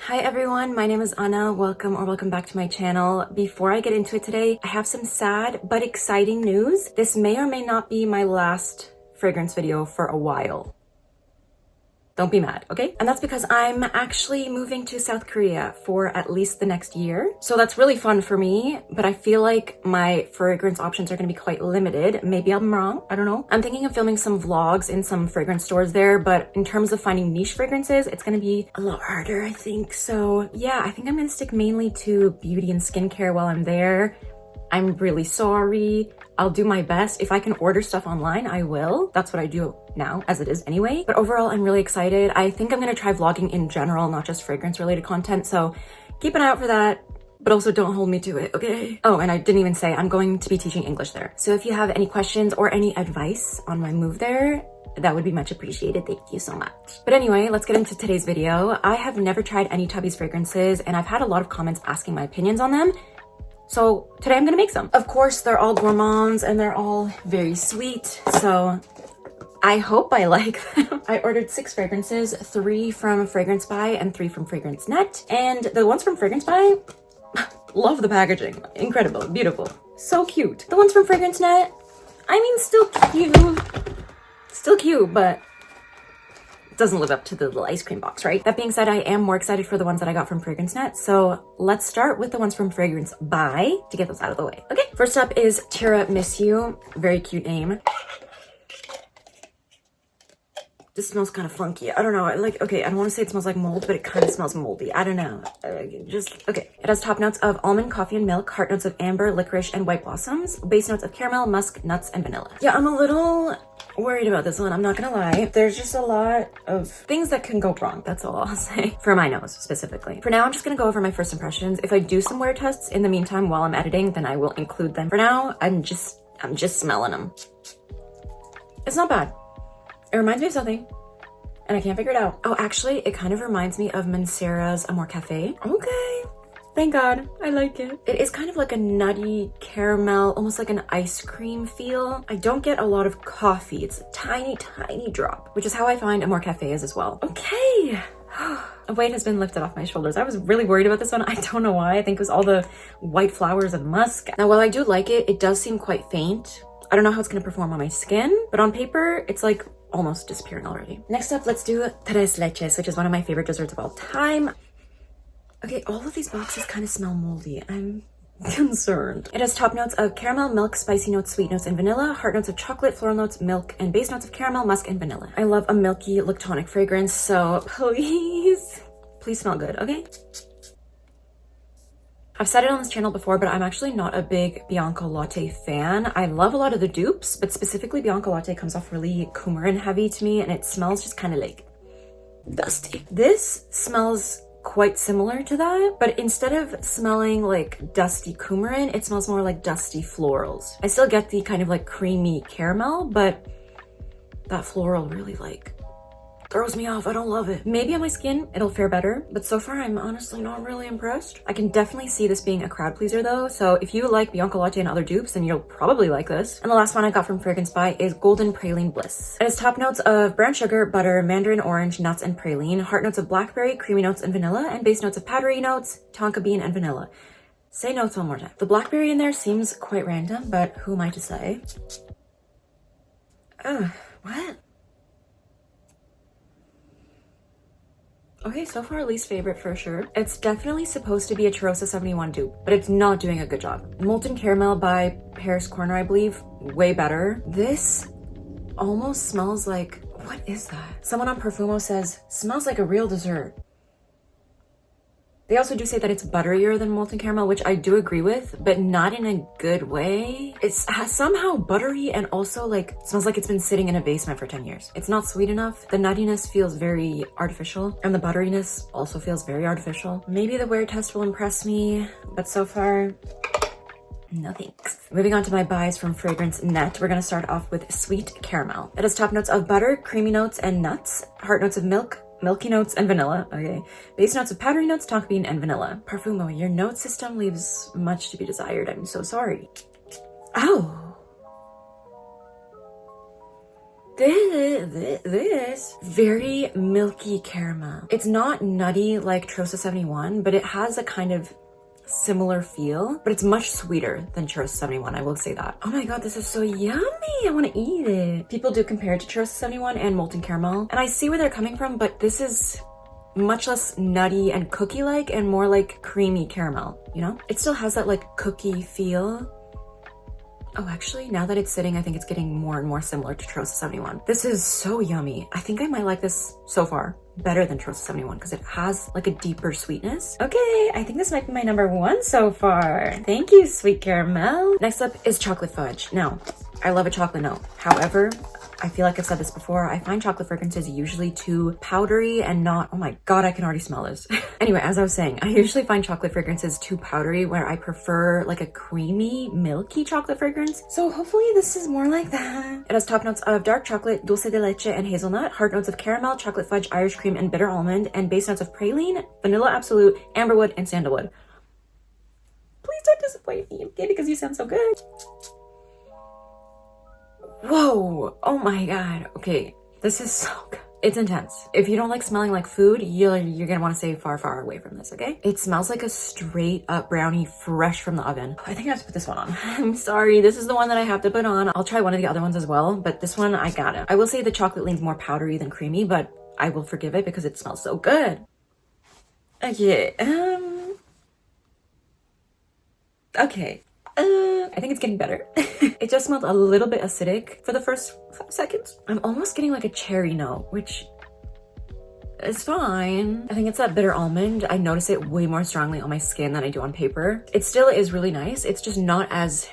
Hi everyone, my name is Anna. Welcome back to my channel. Before I get into it today, I have some sad but exciting news. This may or may not be my last fragrance video for a while. Don't be mad, okay? And that's because I'm actually moving to South Korea for at least the next year. So that's really fun for me, but I feel like my fragrance options are gonna be quite limited. Maybe I'm wrong, I don't know. I'm thinking of filming some vlogs in some fragrance stores there, but in terms of finding niche fragrances, it's gonna be a lot harder, I think. So yeah, I think I'm gonna stick mainly to beauty and skincare while I'm there. I'm really sorry. I'll do my best. If I can order stuff online, I will. That's what I do now, as it is anyway. But overall, I'm really excited. I think I'm gonna try vlogging in general, not just fragrance related content. So keep an eye out for that, but also don't hold me to it, okay? Oh, and I didn't even say I'm going to be teaching English there. So if you have any questions or any advice on my move there, that would be much appreciated. Thank you so much. But anyway, let's get into today's video. I have never tried any Tubbees fragrances, and I've had a lot of comments asking my opinions on them. So today I'm gonna make some. Of course, they're all gourmands and they're all very sweet. So I hope I like them. I ordered 6 fragrances, 3 from Fragrance By and 3 from Fragrance Net. And the ones from Fragrance By, love the packaging. Incredible, beautiful, so cute. The ones from Fragrance Net, I mean, still cute, but doesn't live up to the little ice cream box, right? That being said, I am more excited for the ones that I got from Fragrance Net. So let's start with the ones from Fragrance By to get those out of the way. Okay, first up is Tira-miss-you. Very cute name. This smells kind of funky. I don't know. Okay, I don't want to say it smells like mold, but it kind of smells moldy. I don't know. Okay. It has top notes of almond, coffee, and milk, heart notes of amber, licorice, and white blossoms, base notes of caramel, musk, nuts, and vanilla. Yeah, I'm a little worried about this one. I'm not gonna lie. There's just a lot of things that can go wrong. That's all I'll say. For my nose, specifically. For now, I'm just gonna go over my first impressions. If I do some wear tests in the meantime while I'm editing, then I will include them. For now, I'm just smelling them. It's not bad. It reminds me of something, and I can't figure it out. Oh, actually, it kind of reminds me of Mancera's Amor Cafe. Okay, thank God, I like it. It is kind of like a nutty caramel, almost like an ice cream feel. I don't get a lot of coffee. It's a tiny, tiny drop, which is how I find Amor Cafe is as well. Okay. A weight has been lifted off my shoulders. I was really worried about this one. I don't know why. I think it was all the white flowers and musk. Now, while I do like it, it does seem quite faint. I don't know how it's gonna perform on my skin, but on paper, it's like almost disappearing already. Next up, let's do tres leches, which is one of my favorite desserts of all time. Okay, all of these boxes kind of smell moldy. I'm concerned. It has top notes of caramel, milk, spicy notes, sweet notes, and vanilla, heart notes of chocolate, floral notes, milk, and base notes of caramel, musk, and vanilla. I love a milky lip tonic fragrance, so please smell good, okay? I've said it on this channel before, but I'm actually not a big Bianco Latte fan. I love a lot of the dupes, but specifically Bianco Latte comes off really coumarin heavy to me, and it smells just kind of like dusty. This smells quite similar to that, but instead of smelling like dusty coumarin, it smells more like dusty florals. I still get the kind of like creamy caramel, but that floral really like throws me off. I don't love it. Maybe on my skin it'll fare better, but so far I'm honestly not really impressed. I can definitely see this being a crowd pleaser though, so if you like Bianco Latte and other dupes, then you'll probably like this. And the last one I got from Fragrance By is Golden Praline Bliss. It has top notes of brown sugar, butter, mandarin orange, nuts, and praline, heart notes of blackberry, creamy notes, and vanilla, and base notes of powdery notes, tonka bean, and vanilla. Say notes one more time. The blackberry in there seems quite random, but who am I to say? Ugh, what? Okay, so far least favorite for sure. It's definitely supposed to be a Cheirosa 71 dupe, but it's not doing a good job. Molten Caramel by Paris Corner, I believe, way better. This almost smells like, what is that? Someone on Perfumo says, smells like a real dessert. They also do say that it's butterier than Molten Caramel, which I do agree with, but not in a good way. It's somehow buttery and also like smells like it's been sitting in a basement for 10 years. It's not sweet enough. The nuttiness feels very artificial, and the butteriness also feels very artificial. Maybe the wear test will impress me, but so far, no thanks. Moving on to my buys from Fragrance Net, we're gonna start off with Sweet Caramel. It has top notes of butter, creamy notes, and nuts, heart notes of milk, milky notes, and vanilla. Okay, base notes of powdery notes, tonka bean, and vanilla. Parfumo, your note system leaves much to be desired. I'm so sorry. Oh, this very milky caramel. It's not nutty like Trosa 71, but it has a kind of similar feel, but it's much sweeter than Trosa 71, I will say that. Oh my god, this is so yummy. I want to eat it. People do compare it to Trosa 71 and molten caramel, and I see where they're coming from, but this is much less nutty and cookie-like and more like creamy caramel, you know? It still has that like cookie feel. Oh, actually, now that it's sitting, I think it's getting more and more similar to Trosa 71. This is so yummy. I think I might like this so far better than Trosa 71 because it has like a deeper sweetness. Okay, I think this might be my #1 so far. Thank you, sweet caramel. Next up is chocolate fudge. Now, I love a chocolate note. However, I feel like I've said this before, I find chocolate fragrances usually too powdery and not, oh my god, I can already smell this. Anyway, as I was saying, I usually find chocolate fragrances too powdery where I prefer like a creamy, milky chocolate fragrance. So hopefully this is more like that. It has top notes of dark chocolate, dulce de leche, and hazelnut, heart notes of caramel, chocolate fudge, Irish cream, and bitter almond, and base notes of praline, vanilla absolute, amberwood, and sandalwood. Please don't disappoint me, okay? Because you sound so good. Whoa, oh my god. Okay, this is so good. It's intense. If you don't like smelling like food, you're gonna want to stay far, far away from this, okay? It smells like a straight up brownie fresh from the oven. I think I have to put this one on. I'm sorry, this is the one that I have to put on. I'll try one of the other ones as well, but this one, I got it. I will say the chocolate leans more powdery than creamy, but I will forgive it because it smells so good. Okay, okay. I think it's getting better. It just smelled a little bit acidic for the first 5 seconds. I'm almost getting like a cherry note, which is fine. I think it's that bitter almond. I notice it way more strongly on my skin than I do on paper. It still is really nice. It's just not as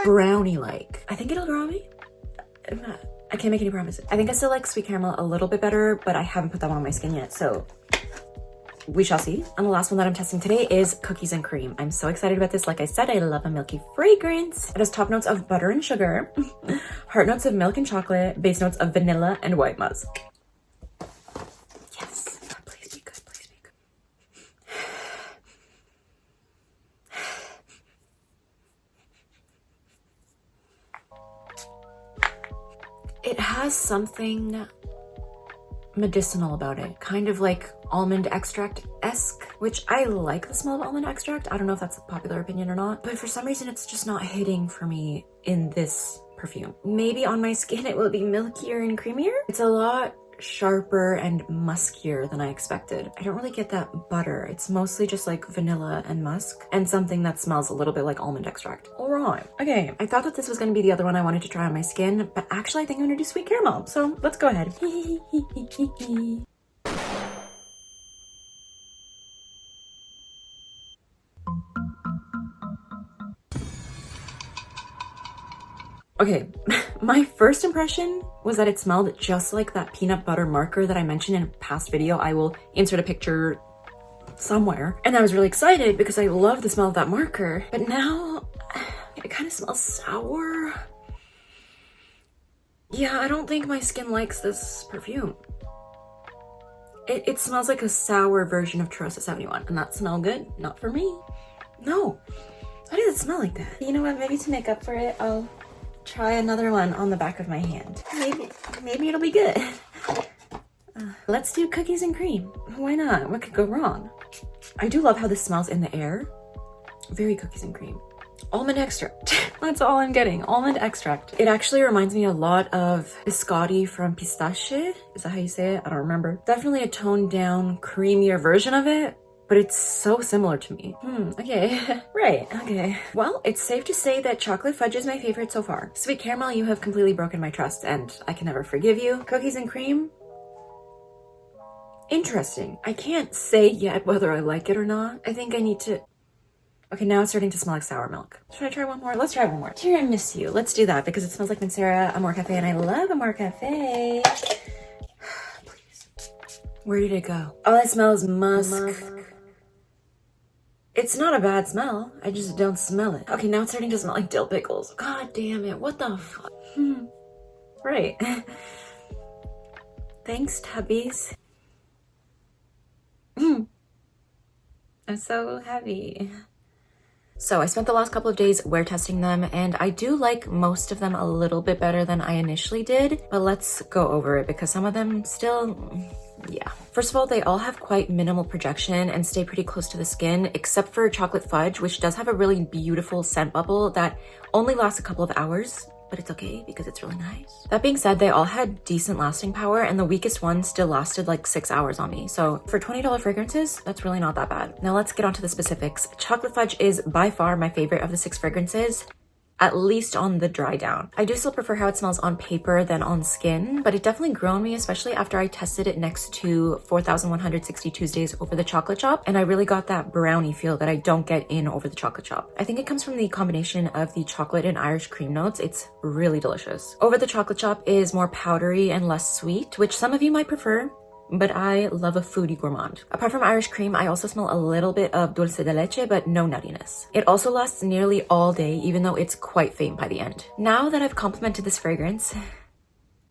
brownie-like. I think it'll grow on me. I can't make any promises. I think I still like sweet caramel a little bit better, but I haven't put that on my skin yet, so we shall see. And the last one that I'm testing today is cookies and cream. I'm so excited about this. Like I said, I love a milky fragrance. It has top notes of butter and sugar, heart notes of milk and chocolate, base notes of vanilla and white musk. Yes, please be good, please be good. It has something medicinal about it, kind of like almond extract-esque, which I like the smell of almond extract. I don't know if that's a popular opinion or not, but for some reason it's just not hitting for me in this perfume. Maybe on my skin it will be milkier and creamier. It's a lot sharper and muskier than I expected. I don't really get that butter. It's mostly just like vanilla and musk and something that smells a little bit like almond extract. All right. Okay, I thought that this was going to be the other one I wanted to try on my skin, but actually I think I'm going to do sweet caramel. So let's go ahead. Okay, my first impression was that it smelled just like that peanut butter marker that I mentioned in a past video. I will insert a picture somewhere. And I was really excited because I love the smell of that marker. But now it kind of smells sour. Yeah, I don't think my skin likes this perfume. It smells like a sour version of Trosa 71, and that smell good? Not for me. No. Why does it smell like that? You know what? Maybe to make up for it, I'll try another one on the back of my hand. Maybe it'll be good. Let's do cookies and cream. Why not? What could go wrong? I do love how this smells in the air. Very cookies and cream. Almond extract. That's all I'm getting. Almond extract. It actually reminds me a lot of biscotti from Pistache. Is that how you say it? I don't remember. Definitely a toned down, creamier version of it, but it's so similar to me. Okay. Right, okay. Well, it's safe to say that chocolate fudge is my favorite so far. Sweet caramel, you have completely broken my trust and I can never forgive you. Cookies and cream? Interesting. I can't say yet whether I like it or not. I think I need to... Okay, now it's starting to smell like sour milk. Should I try one more? Let's try one more. Tira-miss-you. Let's do that because it smells like Mancera Amor Cafe and I love Amor Cafe. Please. Where did it go? All I smell is musk. It's not a bad smell. I just don't smell it. Okay, now it's starting to smell like dill pickles. God damn it. What the fuck? Right. Thanks, tubbies. I'm so happy. So I spent the last couple of days wear testing them, and I do like most of them a little bit better than I initially did, but let's go over it because some of them still, yeah. First of all, they all have quite minimal projection and stay pretty close to the skin, except for chocolate fudge, which does have a really beautiful scent bubble that only lasts a couple of hours, but it's okay because it's really nice. That being said, they all had decent lasting power, and the weakest one still lasted like 6 hours on me. So for $20 fragrances, that's really not that bad. Now let's get on to the specifics. Chocolate fudge is by far my favorite of the 6 fragrances, at least on the dry down. I do still prefer how it smells on paper than on skin, but it definitely grew on me, especially after I tested it next to 4160 Tuesdays over the chocolate shop, and I really got that brownie feel that I don't get in over the chocolate shop. I think it comes from the combination of the chocolate and Irish cream notes. It's really delicious. Over the chocolate shop is more powdery and less sweet, which some of you might prefer, but I love a foodie gourmand. Apart from Irish cream, I also smell a little bit of dulce de leche, but no nuttiness. It also lasts nearly all day, even though it's quite faint by the end. Now that I've complimented this fragrance,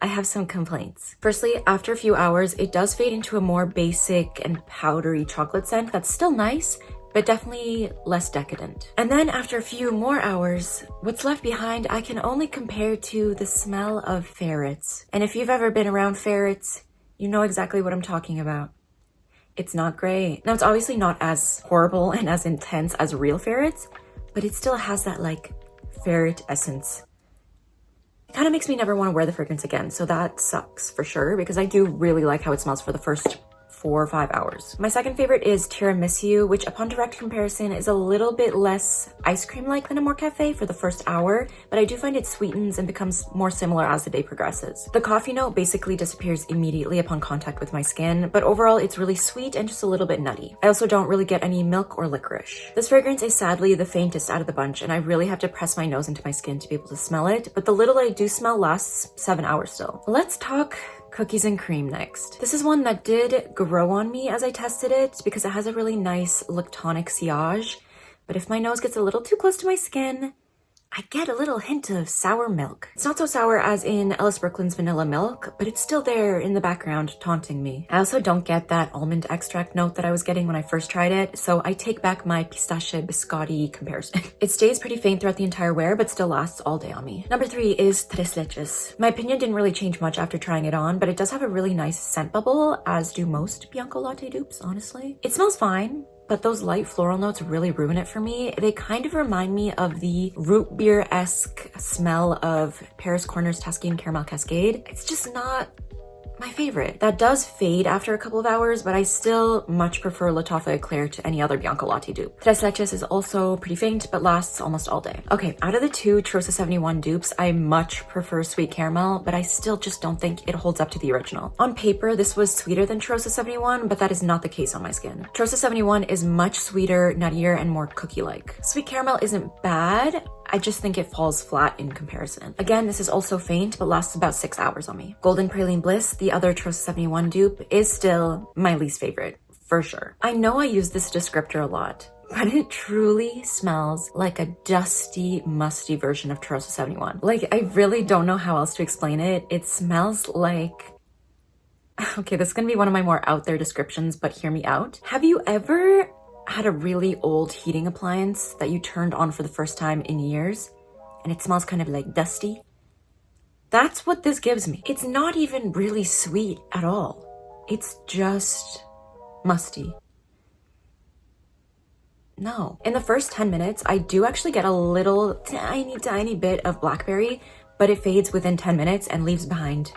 I have some complaints. Firstly, after a few hours, it does fade into a more basic and powdery chocolate scent that's still nice, but definitely less decadent. And then after a few more hours, what's left behind I can only compare to the smell of ferrets. And if you've ever been around ferrets, you know exactly what I'm talking about. It's not great. Now, it's obviously not as horrible and as intense as real ferrets, but it still has that like ferret essence. It kind of makes me never want to wear the fragrance again, so that sucks for sure, because I do really like how it smells for the first 4 or 5 hours. My second favorite is tira-miss-you, which upon direct comparison is a little bit less ice cream-like than Amore Cafe for the first hour, but I do find it sweetens and becomes more similar as the day progresses. The coffee note basically disappears immediately upon contact with my skin, but overall it's really sweet and just a little bit nutty. I also don't really get any milk or licorice. This fragrance is sadly the faintest out of the bunch, and I really have to press my nose into my skin to be able to smell it, but the little I do smell lasts 7 hours still. Let's talk cookies and cream next. This is one that did grow on me as I tested it because it has a really nice lactonic sillage, but if my nose gets a little too close to my skin, I get a little hint of sour milk. It's not so sour as in Ellis Brooklyn's vanilla milk, but it's still there in the background taunting me. I also don't get that almond extract note that I was getting when I first tried it, so I take back my pistache biscotti comparison. It stays pretty faint throughout the entire wear, but still lasts all day on me. Number 3 is tres leches. My opinion didn't really change much after trying it on, but it does have a really nice scent bubble, as do most Bianco Latte dupes, honestly. It smells fine, but those light floral notes really ruin it for me. They kind of remind me of the root beer-esque smell of Paris Corner's Tasking Caramel Cascade. It's just not my favorite. That does fade after a couple of hours, but I still much prefer La Toffa Eclair to any other Bianco Latte dupe. Tres Leches is also pretty faint, but lasts almost all day. Okay, out of the 2 Trosa 71 dupes, I much prefer Sweet Caramel, but I still just don't think it holds up to the original. On paper, this was sweeter than Trosa 71, but that is not the case on my skin. Trosa 71 is much sweeter, nuttier, and more cookie-like. Sweet Caramel isn't bad, I just think it falls flat in comparison. Again, this is also faint, but lasts about 6 hours on me. Golden Praline Bliss, the other Trosa 71 dupe, is still my least favorite, for sure. I know I use this descriptor a lot, but it truly smells like a dusty, musty version of Trosa 71. Like, I really don't know how else to explain it. It smells like... Okay, this is gonna be one of my more out there descriptions, but hear me out. Have you ever had a really old heating appliance that you turned on for the first time in years and it smells kind of like dusty? That's what this gives me. It's not even really sweet at all. It's just musty. No. In the first 10 minutes, I do actually get a little tiny bit of blackberry, but it fades within 10 minutes and leaves behind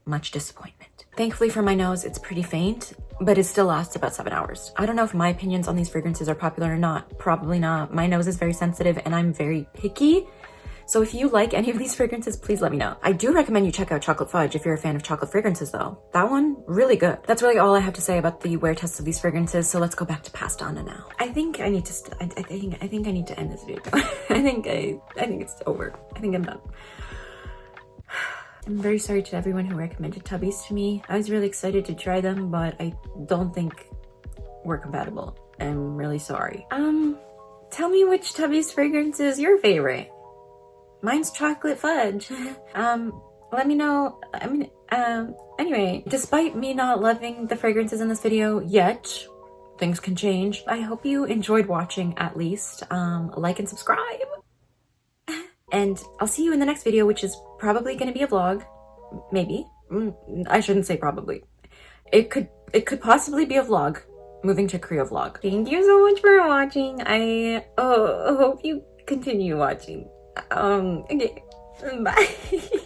much disappointment. Thankfully for my nose, it's pretty faint, but it still lasts about 7 hours. I don't know if my opinions on these fragrances are popular or not. Probably not. My nose is very sensitive and I'm very picky. So if you like any of these fragrances, please let me know. I do recommend you check out Chocolate Fudge if you're a fan of chocolate fragrances though. That one, really good. That's really all I have to say about the wear tests of these fragrances, so let's go back to Pastana now. I think I need to, I think I need to end this video. I think it's over. I think I'm done. I'm very sorry to everyone who recommended Tubbees to me. I was really excited to try them, but I don't think we're compatible. I'm really sorry. Tell me which Tubbees fragrance is your favorite. Mine's chocolate fudge. Let me know. I mean, anyway, despite me not loving the fragrances in this video yet, things can change. I hope you enjoyed watching at least. Like and subscribe. And I'll see you in the next video, which is probably going to be a vlog. Maybe. I shouldn't say probably. It could possibly be a vlog. Moving to Korea vlog. Thank you so much for watching. I hope you continue watching. Okay. Bye.